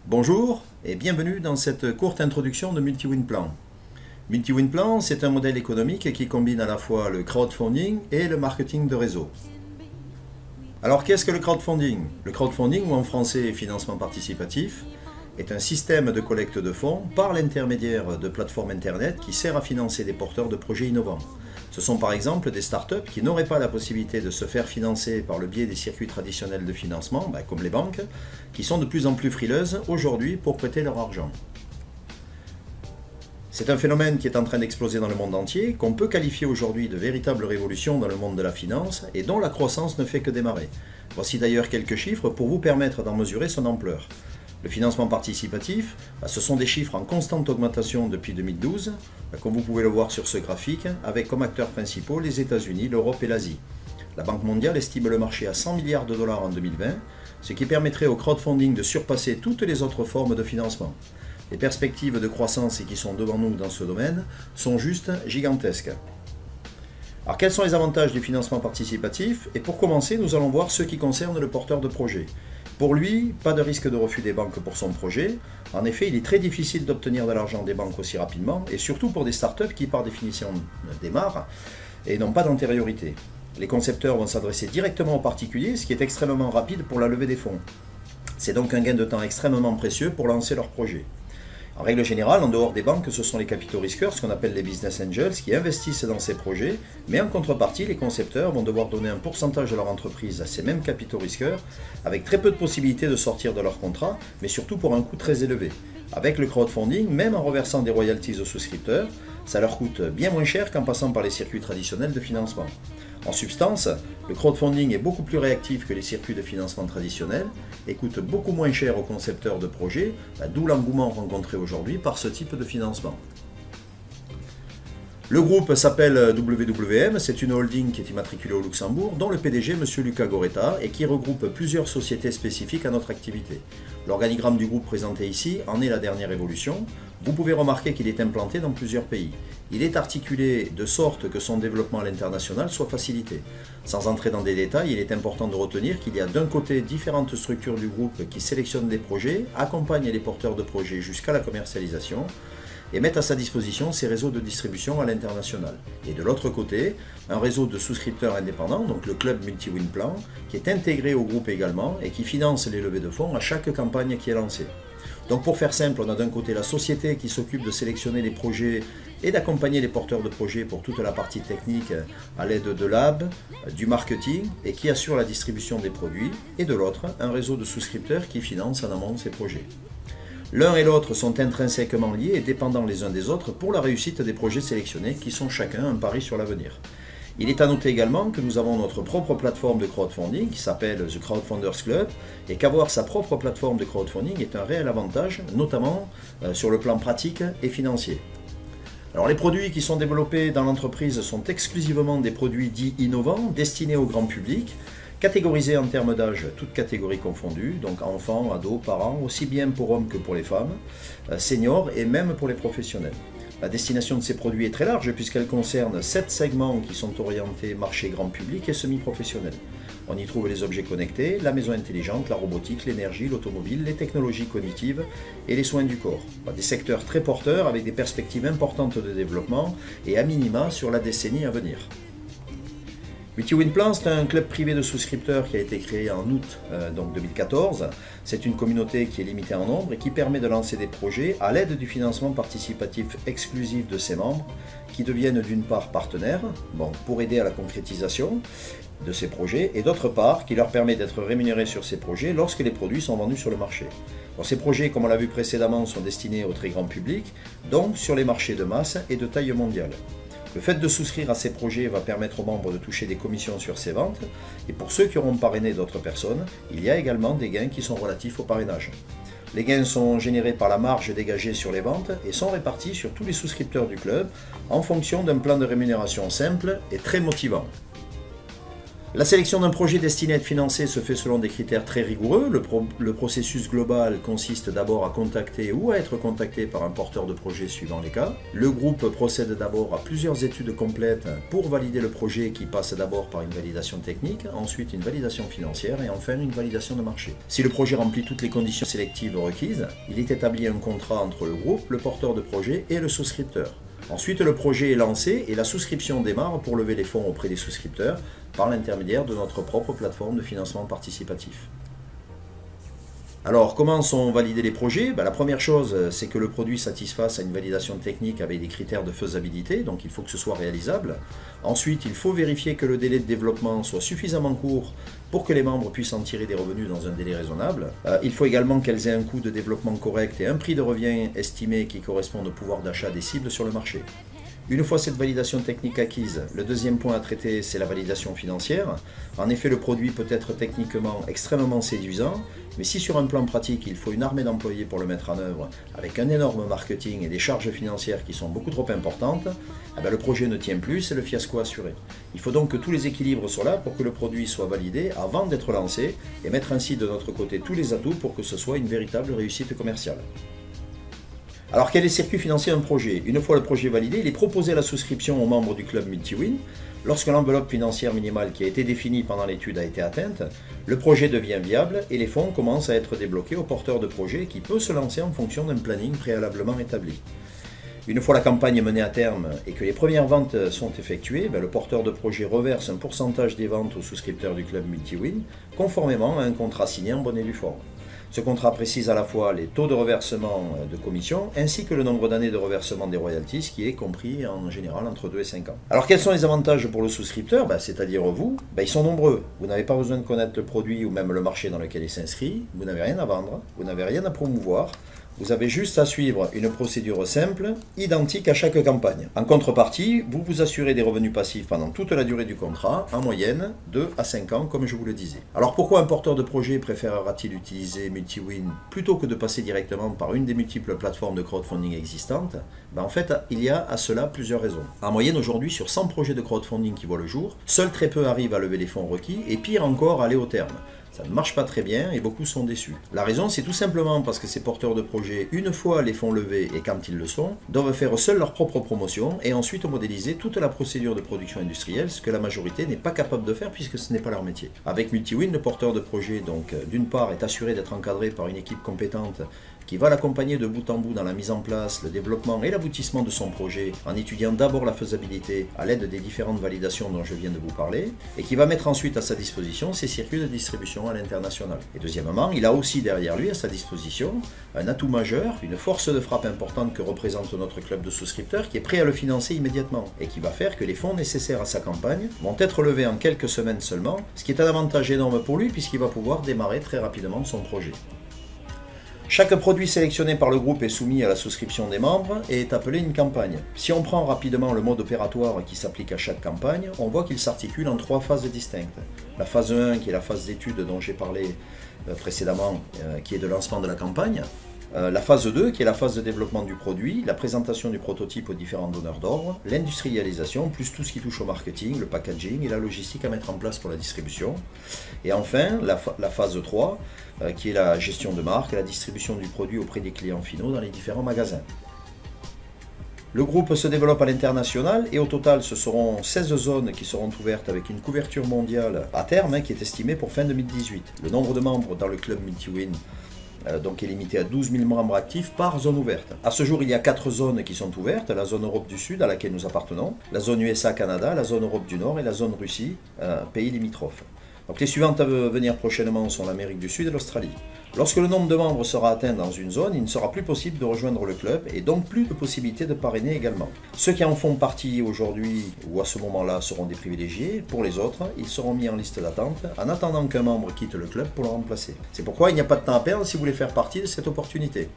Bonjour et bienvenue dans cette courte introduction de MultiWin Plan. MultiWin Plan, c'est un modèle économique qui combine à la fois le crowdfunding et le marketing de réseau. Alors qu'est-ce que le crowdfunding? Le crowdfunding, ou en français financement participatif, est un système de collecte de fonds par l'intermédiaire de plateformes internet qui sert à financer des porteurs de projets innovants. Ce sont par exemple des startups qui n'auraient pas la possibilité de se faire financer par le biais des circuits traditionnels de financement, comme les banques, qui sont de plus en plus frileuses aujourd'hui pour prêter leur argent. C'est un phénomène qui est en train d'exploser dans le monde entier, qu'on peut qualifier aujourd'hui de véritable révolution dans le monde de la finance et dont la croissance ne fait que démarrer. Voici d'ailleurs quelques chiffres pour vous permettre d'en mesurer son ampleur. Le financement participatif, ce sont des chiffres en constante augmentation depuis 2012, comme vous pouvez le voir sur ce graphique, avec comme acteurs principaux les États-Unis, l'Europe et l'Asie. La Banque mondiale estime le marché à 100 milliards de dollars en 2020, ce qui permettrait au crowdfunding de surpasser toutes les autres formes de financement. Les perspectives de croissance qui sont devant nous dans ce domaine sont juste gigantesques. Alors quels sont les avantages du financement participatif? Et pour commencer, nous allons voir ceux qui concernent le porteur de projet. Pour lui, pas de risque de refus des banques pour son projet. En effet, il est très difficile d'obtenir de l'argent des banques aussi rapidement, et surtout pour des startups qui par définition démarrent et n'ont pas d'antériorité. Les concepteurs vont s'adresser directement aux particuliers, ce qui est extrêmement rapide pour la levée des fonds. C'est donc un gain de temps extrêmement précieux pour lancer leur projet. En règle générale, en dehors des banques, ce sont les capitaux risqueurs, ce qu'on appelle les business angels, qui investissent dans ces projets, mais en contrepartie, les concepteurs vont devoir donner un pourcentage de leur entreprise à ces mêmes capitaux risqueurs, avec très peu de possibilités de sortir de leur contrat, mais surtout pour un coût très élevé. Avec le crowdfunding, même en reversant des royalties aux souscripteurs, ça leur coûte bien moins cher qu'en passant par les circuits traditionnels de financement. En substance, le crowdfunding est beaucoup plus réactif que les circuits de financement traditionnels et coûte beaucoup moins cher aux concepteurs de projets, d'où l'engouement rencontré aujourd'hui par ce type de financement. Le groupe s'appelle WWM, c'est une holding qui est immatriculée au Luxembourg, dont le PDG, M. Luca Goretta, et qui regroupe plusieurs sociétés spécifiques à notre activité. L'organigramme du groupe présenté ici en est la dernière évolution. Vous pouvez remarquer qu'il est implanté dans plusieurs pays. Il est articulé de sorte que son développement à l'international soit facilité. Sans entrer dans des détails, il est important de retenir qu'il y a d'un côté différentes structures du groupe qui sélectionnent des projets, accompagnent les porteurs de projets jusqu'à la commercialisation, et mettent à sa disposition ses réseaux de distribution à l'international. Et de l'autre côté, un réseau de souscripteurs indépendants, donc le club MultiWin Plan, qui est intégré au groupe également et qui finance les levées de fonds à chaque campagne qui est lancée. Donc pour faire simple, on a d'un côté la société qui s'occupe de sélectionner les projets et d'accompagner les porteurs de projets pour toute la partie technique à l'aide de labs, du marketing et qui assure la distribution des produits, et de l'autre, un réseau de souscripteurs qui finance en amont ces projets. L'un et l'autre sont intrinsèquement liés et dépendants les uns des autres pour la réussite des projets sélectionnés qui sont chacun un pari sur l'avenir. Il est à noter également que nous avons notre propre plateforme de crowdfunding qui s'appelle The Crowdfunders Club et qu'avoir sa propre plateforme de crowdfunding est un réel avantage, notamment sur le plan pratique et financier. Alors les produits qui sont développés dans l'entreprise sont exclusivement des produits dits innovants, destinés au grand public, catégorisés en termes d'âge, toutes catégories confondues, donc enfants, ados, parents, aussi bien pour hommes que pour les femmes, seniors et même pour les professionnels. La destination de ces produits est très large puisqu'elle concerne 7 segments qui sont orientés marché grand public et semi-professionnel. On y trouve les objets connectés, la maison intelligente, la robotique, l'énergie, l'automobile, les technologies cognitives et les soins du corps. Des secteurs très porteurs avec des perspectives importantes de développement et à minima sur la décennie à venir. MultiWin Plan, c'est un club privé de souscripteurs qui a été créé en août 2014. C'est une communauté qui est limitée en nombre et qui permet de lancer des projets à l'aide du financement participatif exclusif de ses membres qui deviennent d'une part partenaires pour aider à la concrétisation de ces projets et d'autre part qui leur permet d'être rémunérés sur ces projets lorsque les produits sont vendus sur le marché. Ces projets, comme on l'a vu précédemment, sont destinés au très grand public, donc sur les marchés de masse et de taille mondiale. Le fait de souscrire à ces projets va permettre aux membres de toucher des commissions sur ces ventes, et pour ceux qui auront parrainé d'autres personnes, il y a également des gains qui sont relatifs au parrainage. Les gains sont générés par la marge dégagée sur les ventes et sont répartis sur tous les souscripteurs du club en fonction d'un plan de rémunération simple et très motivant. La sélection d'un projet destiné à être financé se fait selon des critères très rigoureux. Le processus global consiste d'abord à contacter ou à être contacté par un porteur de projet suivant les cas. Le groupe procède d'abord à plusieurs études complètes pour valider le projet qui passe d'abord par une validation technique, ensuite une validation financière et enfin une validation de marché. Si le projet remplit toutes les conditions sélectives requises, il est établi un contrat entre le groupe, le porteur de projet et le souscripteur. Ensuite, le projet est lancé et la souscription démarre pour lever les fonds auprès des souscripteurs par l'intermédiaire de notre propre plateforme de financement participatif. Alors, comment sont validés les projets? La première chose, c'est que le produit satisfasse à une validation technique avec des critères de faisabilité, donc il faut que ce soit réalisable. Ensuite, il faut vérifier que le délai de développement soit suffisamment court pour que les membres puissent en tirer des revenus dans un délai raisonnable. Il faut également qu'elles aient un coût de développement correct et un prix de revient estimé qui correspondent au pouvoir d'achat des cibles sur le marché. Une fois cette validation technique acquise, le deuxième point à traiter, c'est la validation financière. En effet, le produit peut être techniquement extrêmement séduisant, mais si sur un plan pratique, il faut une armée d'employés pour le mettre en œuvre, avec un énorme marketing et des charges financières qui sont beaucoup trop importantes, le projet ne tient plus, c'est le fiasco assuré. Il faut donc que tous les équilibres soient là pour que le produit soit validé avant d'être lancé et mettre ainsi de notre côté tous les atouts pour que ce soit une véritable réussite commerciale. Alors quel est le circuit financier d'un projet? Une fois le projet validé, il est proposé à la souscription aux membres du club Multiwin. Lorsque l'enveloppe financière minimale qui a été définie pendant l'étude a été atteinte, le projet devient viable et les fonds commencent à être débloqués au porteur de projet qui peut se lancer en fonction d'un planning préalablement établi. Une fois la campagne menée à terme et que les premières ventes sont effectuées, le porteur de projet reverse un pourcentage des ventes aux souscripteurs du club Multiwin, conformément à un contrat signé en bonne et due forme. Ce contrat précise à la fois les taux de reversement de commission ainsi que le nombre d'années de reversement des royalties qui est compris en général entre 2 et 5 ans. Alors quels sont les avantages pour le souscripteur, c'est-à-dire vous? Ils sont nombreux. Vous n'avez pas besoin de connaître le produit ou même le marché dans lequel il s'inscrit, vous n'avez rien à vendre, vous n'avez rien à promouvoir. Vous avez juste à suivre une procédure simple, identique à chaque campagne. En contrepartie, vous vous assurez des revenus passifs pendant toute la durée du contrat, en moyenne 2 à 5 ans comme je vous le disais. Alors pourquoi un porteur de projet préférera-t-il utiliser Multiwin plutôt que de passer directement par une des multiples plateformes de crowdfunding existantes? En fait, il y a à cela plusieurs raisons. En moyenne aujourd'hui, sur 100 projets de crowdfunding qui voient le jour, seuls très peu arrivent à lever les fonds requis et pire encore à aller au terme. Ça ne marche pas très bien et beaucoup sont déçus. La raison, c'est tout simplement parce que ces porteurs de projets, une fois les fonds levés et quand ils le sont, doivent faire seuls leur propre promotion et ensuite modéliser toute la procédure de production industrielle, ce que la majorité n'est pas capable de faire puisque ce n'est pas leur métier. Avec Multiwin, le porteur de projet, donc d'une part, est assuré d'être encadré par une équipe compétente qui va l'accompagner de bout en bout dans la mise en place, le développement et l'aboutissement de son projet, en étudiant d'abord la faisabilité à l'aide des différentes validations dont je viens de vous parler, et qui va mettre ensuite à sa disposition ses circuits de distribution à l'international. Et deuxièmement, il a aussi derrière lui à sa disposition un atout majeur, une force de frappe importante que représente notre club de souscripteurs qui est prêt à le financer immédiatement, et qui va faire que les fonds nécessaires à sa campagne vont être levés en quelques semaines seulement, ce qui est un avantage énorme pour lui puisqu'il va pouvoir démarrer très rapidement son projet. Chaque produit sélectionné par le groupe est soumis à la souscription des membres et est appelé une campagne. Si on prend rapidement le mode opératoire qui s'applique à chaque campagne, on voit qu'il s'articule en 3 phases distinctes. La phase 1 qui est la phase d'étude dont j'ai parlé précédemment, qui est de lancement de la campagne. La phase 2 qui est la phase de développement du produit, la présentation du prototype aux différents donneurs d'ordre, l'industrialisation, plus tout ce qui touche au marketing, le packaging et la logistique à mettre en place pour la distribution. Et enfin, la phase 3 qui est la gestion de marque et la distribution du produit auprès des clients finaux dans les différents magasins. Le groupe se développe à l'international et au total ce seront 16 zones qui seront ouvertes avec une couverture mondiale à terme qui est estimée pour fin 2018. Le nombre de membres dans le club Multiwin donc est limité à 12 000 membres actifs par zone ouverte. À ce jour, il y a 4 zones qui sont ouvertes, la zone Europe du Sud à laquelle nous appartenons, la zone USA-Canada, la zone Europe du Nord et la zone Russie, pays limitrophes. Donc les suivantes à venir prochainement sont l'Amérique du Sud et l'Australie. Lorsque le nombre de membres sera atteint dans une zone, il ne sera plus possible de rejoindre le club et donc plus de possibilité de parrainer également. Ceux qui en font partie aujourd'hui ou à ce moment-là seront des privilégiés. Pour les autres, ils seront mis en liste d'attente en attendant qu'un membre quitte le club pour le remplacer. C'est pourquoi il n'y a pas de temps à perdre si vous voulez faire partie de cette opportunité.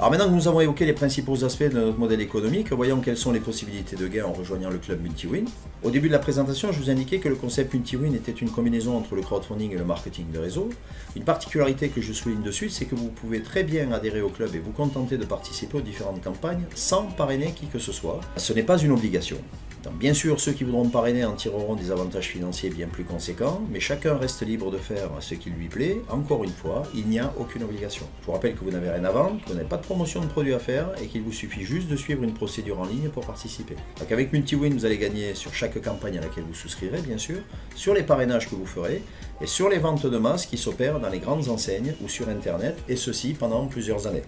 Alors maintenant que nous avons évoqué les principaux aspects de notre modèle économique, voyons quelles sont les possibilités de gain en rejoignant le club Multiwin. Au début de la présentation, je vous indiquais que le concept Multiwin était une combinaison entre le crowdfunding et le marketing de réseau. Une particularité que je souligne de suite, c'est que vous pouvez très bien adhérer au club et vous contenter de participer aux différentes campagnes sans parrainer qui que ce soit. Ce n'est pas une obligation. Donc, bien sûr, ceux qui voudront parrainer en tireront des avantages financiers bien plus conséquents, mais chacun reste libre de faire ce qui lui plaît. Encore une fois, il n'y a aucune obligation. Je vous rappelle que vous n'avez rien à vendre, que vous n'avez pas de promotion de produit à faire et qu'il vous suffit juste de suivre une procédure en ligne pour participer. Donc avec MultiWin, vous allez gagner sur chaque campagne à laquelle vous souscrirez, bien sûr, sur les parrainages que vous ferez et sur les ventes de masse qui s'opèrent dans les grandes enseignes ou sur Internet, et ceci pendant plusieurs années.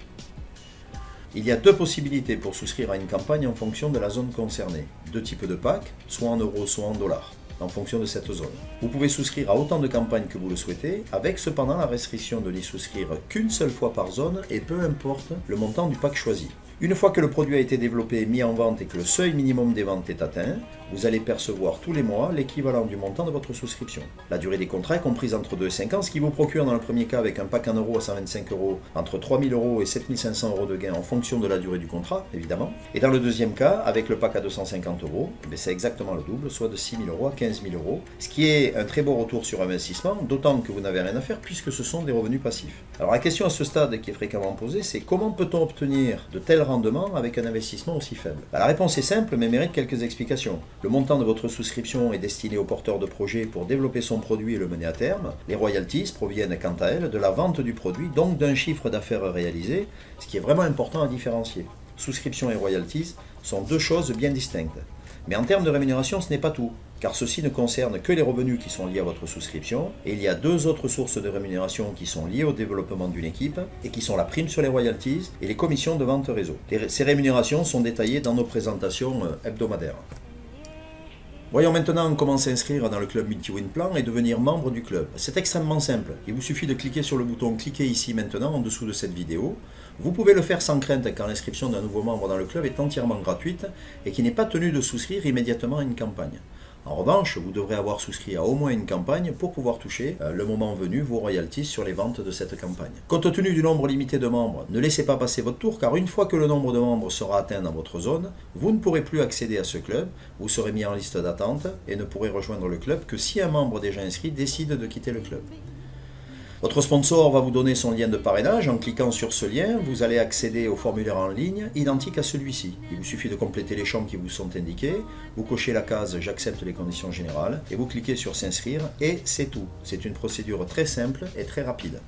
Il y a deux possibilités pour souscrire à une campagne en fonction de la zone concernée. Deux types de packs, soit en euros, soit en dollars, en fonction de cette zone. Vous pouvez souscrire à autant de campagnes que vous le souhaitez, avec cependant la restriction de n'y souscrire qu'une seule fois par zone et peu importe le montant du pack choisi. Une fois que le produit a été développé et mis en vente et que le seuil minimum des ventes est atteint, vous allez percevoir tous les mois l'équivalent du montant de votre souscription. La durée des contrats est comprise entre 2 et 5 ans, ce qui vous procure dans le premier cas avec un pack en euros à 125 € entre 3 000 € et 7 500 € de gain en fonction de la durée du contrat, évidemment. Et dans le deuxième cas, avec le pack à 250 €, c'est exactement le double, soit de 6 000 € à 15 000 €, ce qui est un très beau retour sur investissement, d'autant que vous n'avez rien à faire puisque ce sont des revenus passifs. Alors la question à ce stade qui est fréquemment posée, c'est comment peut-on obtenir de tels rendements avec un investissement aussi faible? La réponse est simple mais mérite quelques explications. Le montant de votre souscription est destiné au porteur de projet pour développer son produit et le mener à terme. Les royalties proviennent quant à elles de la vente du produit, donc d'un chiffre d'affaires réalisé, ce qui est vraiment important à différencier. Souscription et royalties sont deux choses bien distinctes. Mais en termes de rémunération, ce n'est pas tout, car ceci ne concerne que les revenus qui sont liés à votre souscription, et il y a deux autres sources de rémunération qui sont liées au développement d'une équipe, et qui sont la prime sur les royalties et les commissions de vente réseau. Ces rémunérations sont détaillées dans nos présentations hebdomadaires. Voyons maintenant comment s'inscrire dans le club MultiWin Plan et devenir membre du club. C'est extrêmement simple. Il vous suffit de cliquer sur le bouton « Cliquez ici maintenant » en dessous de cette vidéo. Vous pouvez le faire sans crainte car l'inscription d'un nouveau membre dans le club est entièrement gratuite et qui n'est pas tenu de souscrire immédiatement à une campagne. En revanche, vous devrez avoir souscrit à au moins une campagne pour pouvoir toucher, le moment venu, vos royalties sur les ventes de cette campagne. Compte tenu du nombre limité de membres, ne laissez pas passer votre tour car une fois que le nombre de membres sera atteint dans votre zone, vous ne pourrez plus accéder à ce club, vous serez mis en liste d'attente et ne pourrez rejoindre le club que si un membre déjà inscrit décide de quitter le club. Votre sponsor va vous donner son lien de parrainage. En cliquant sur ce lien, vous allez accéder au formulaire en ligne identique à celui-ci. Il vous suffit de compléter les champs qui vous sont indiqués, vous cochez la case « J'accepte les conditions générales » et vous cliquez sur « S'inscrire » et c'est tout. C'est une procédure très simple et très rapide.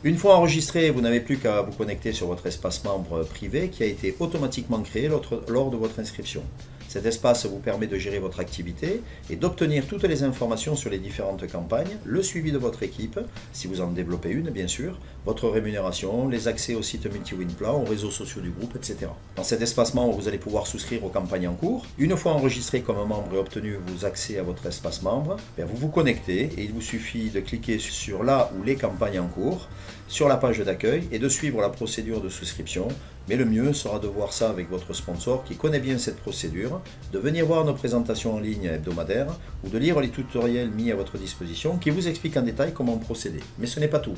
Une fois enregistré, vous n'avez plus qu'à vous connecter sur votre espace membre privé qui a été automatiquement créé lors de votre inscription. Cet espace vous permet de gérer votre activité et d'obtenir toutes les informations sur les différentes campagnes, le suivi de votre équipe, si vous en développez une bien sûr, votre rémunération, les accès au site MultiWin Plan, aux réseaux sociaux du groupe, etc. Dans cet espace membre, vous allez pouvoir souscrire aux campagnes en cours. Une fois enregistré comme membre et obtenu vos accès à votre espace membre, vous vous connectez et il vous suffit de cliquer sur la ou les campagnes en cours, sur la page d'accueil et de suivre la procédure de souscription. Mais le mieux sera de voir ça avec votre sponsor qui connaît bien cette procédure, de venir voir nos présentations en ligne hebdomadaires ou de lire les tutoriels mis à votre disposition qui vous expliquent en détail comment procéder. Mais ce n'est pas tout.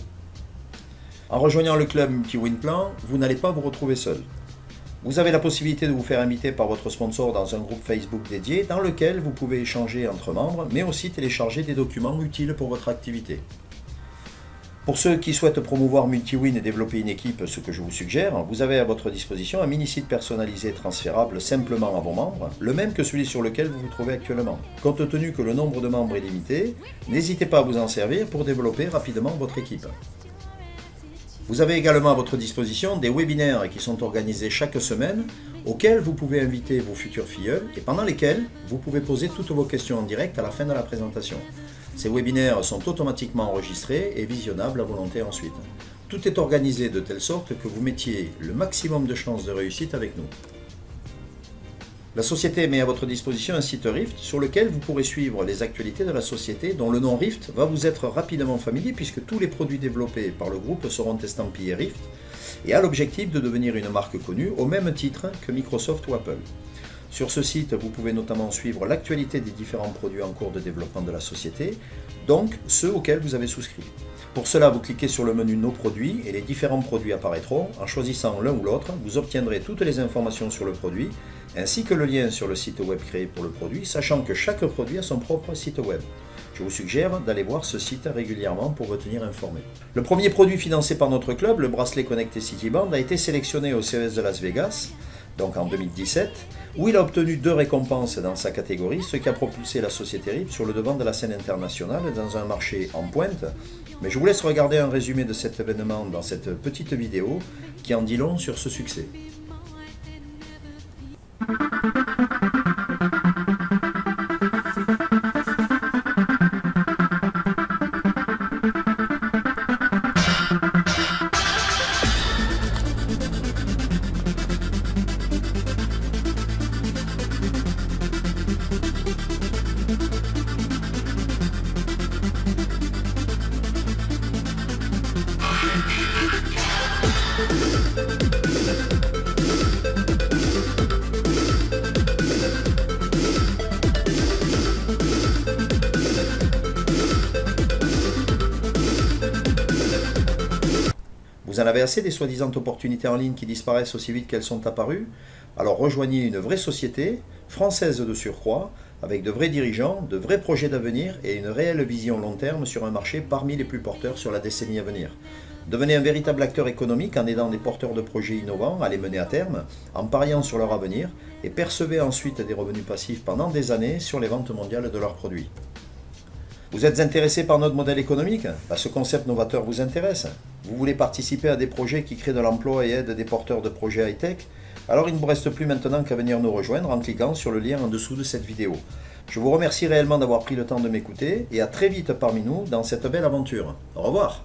En rejoignant le club MultiWin Plan, vous n'allez pas vous retrouver seul. Vous avez la possibilité de vous faire inviter par votre sponsor dans un groupe Facebook dédié dans lequel vous pouvez échanger entre membres, mais aussi télécharger des documents utiles pour votre activité. Pour ceux qui souhaitent promouvoir MultiWin et développer une équipe, ce que je vous suggère, vous avez à votre disposition un mini-site personnalisé transférable simplement à vos membres, le même que celui sur lequel vous vous trouvez actuellement. Compte tenu que le nombre de membres est limité, n'hésitez pas à vous en servir pour développer rapidement votre équipe. Vous avez également à votre disposition des webinaires qui sont organisés chaque semaine, auxquels vous pouvez inviter vos futurs filleuls et pendant lesquels vous pouvez poser toutes vos questions en direct à la fin de la présentation. Ces webinaires sont automatiquement enregistrés et visionnables à volonté ensuite. Tout est organisé de telle sorte que vous mettiez le maximum de chances de réussite avec nous. La société met à votre disposition un site Rift sur lequel vous pourrez suivre les actualités de la société dont le nom Rift va vous être rapidement familier puisque tous les produits développés par le groupe seront estampillés Rift et a l'objectif de devenir une marque connue au même titre que Microsoft ou Apple. Sur ce site, vous pouvez notamment suivre l'actualité des différents produits en cours de développement de la société, donc ceux auxquels vous avez souscrit. Pour cela, vous cliquez sur le menu Nos produits et les différents produits apparaîtront. En choisissant l'un ou l'autre, vous obtiendrez toutes les informations sur le produit, ainsi que le lien sur le site web créé pour le produit, sachant que chaque produit a son propre site web. Je vous suggère d'aller voir ce site régulièrement pour vous tenir informé. Le premier produit financé par notre club, le bracelet connecté Cityband, a été sélectionné au CES de Las Vegas donc en 2017, où il a obtenu 2 récompenses dans sa catégorie, ce qui a propulsé la société RIP sur le devant de la scène internationale dans un marché en pointe. Mais je vous laisse regarder un résumé de cet événement dans cette petite vidéo qui en dit long sur ce succès. Vous en avez assez des soi-disant opportunités en ligne qui disparaissent aussi vite qu'elles sont apparues? Alors rejoignez une vraie société, française de surcroît, avec de vrais dirigeants, de vrais projets d'avenir et une réelle vision long terme sur un marché parmi les plus porteurs sur la décennie à venir. Devenez un véritable acteur économique en aidant des porteurs de projets innovants à les mener à terme, en pariant sur leur avenir et percevez ensuite des revenus passifs pendant des années sur les ventes mondiales de leurs produits. Vous êtes intéressé par notre modèle économique? Ce concept novateur vous intéresse? Vous voulez participer à des projets qui créent de l'emploi et aident des porteurs de projets high-tech? Alors il ne vous reste plus maintenant qu'à venir nous rejoindre en cliquant sur le lien en dessous de cette vidéo. Je vous remercie réellement d'avoir pris le temps de m'écouter et à très vite parmi nous dans cette belle aventure. Au revoir!